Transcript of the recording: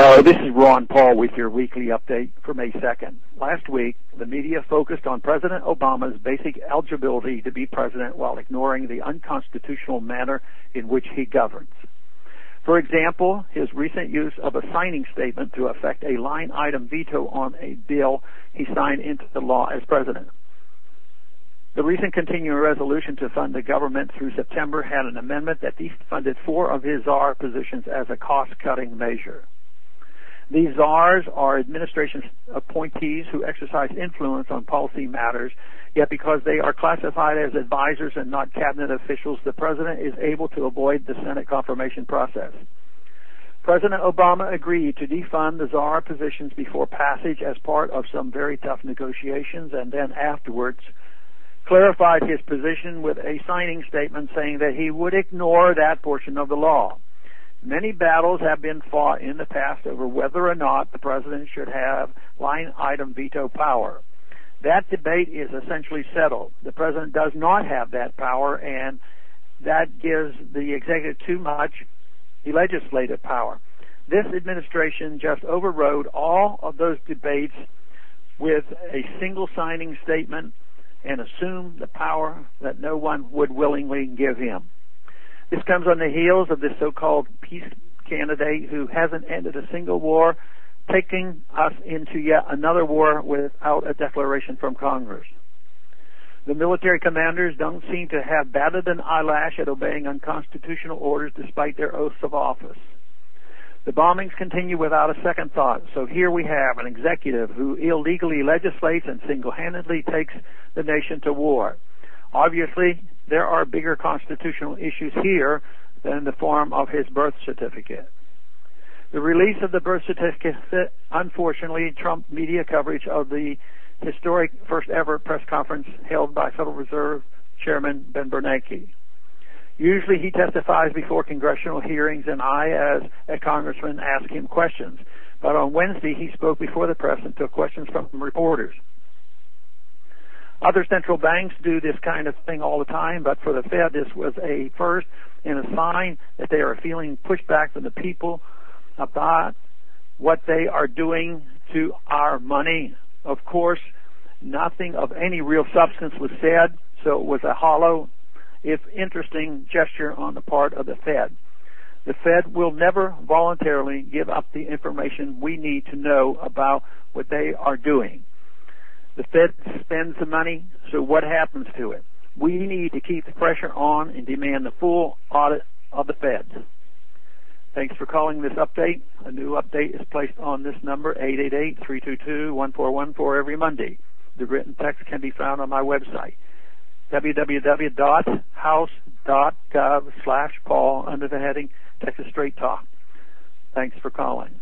Hello, this is Ron Paul with your weekly update for May 2nd. Last week, the media focused on President Obama's basic eligibility to be president while ignoring the unconstitutional manner in which he governs. For example, his recent use of a signing statement to effect a line-item veto on a bill he signed into the law as president. The recent continuing resolution to fund the government through September had an amendment that defunded 4 of his czar positions as a cost-cutting measure. These czars are administration appointees who exercise influence on policy matters, yet because they are classified as advisors and not cabinet officials, the president is able to avoid the Senate confirmation process. President Obama agreed to defund the czar positions before passage as part of some very tough negotiations, and then afterwards clarified his position with a signing statement saying that he would ignore that portion of the law. Many battles have been fought in the past over whether or not the president should have line-item veto power. That debate is essentially settled. The president does not have that power, and that gives the executive too much legislative power. This administration just overrode all of those debates with a single signing statement and assumed the power that no one would willingly give him. This comes on the heels of this so-called peace candidate who hasn't ended a single war, taking us into yet another war without a declaration from Congress. The military commanders don't seem to have batted an eyelash at obeying unconstitutional orders despite their oaths of office. The bombings continue without a second thought, so here we have an executive who illegally legislates and single-handedly takes the nation to war. Obviously, there are bigger constitutional issues here than the form of his birth certificate. The release of the birth certificate, unfortunately, trumped media coverage of the historic first-ever press conference held by Federal Reserve Chairman Ben Bernanke. Usually he testifies before congressional hearings, and I, as a congressman, ask him questions. But on Wednesday, he spoke before the press and took questions from reporters. Other central banks do this kind of thing all the time, but for the Fed, this was a first and a sign that they are feeling pushback from the people about what they are doing to our money. Of course, nothing of any real substance was said, so it was a hollow, if interesting, gesture on the part of the Fed. The Fed will never voluntarily give up the information we need to know about what they are doing. The Fed spends the money, so what happens to it? We need to keep the pressure on and demand the full audit of the Fed. Thanks for calling this update. A new update is placed on this number, 888-322-1414, every Monday. The written text can be found on my website, www.house.gov/Paul, under the heading Texas Straight Talk. Thanks for calling.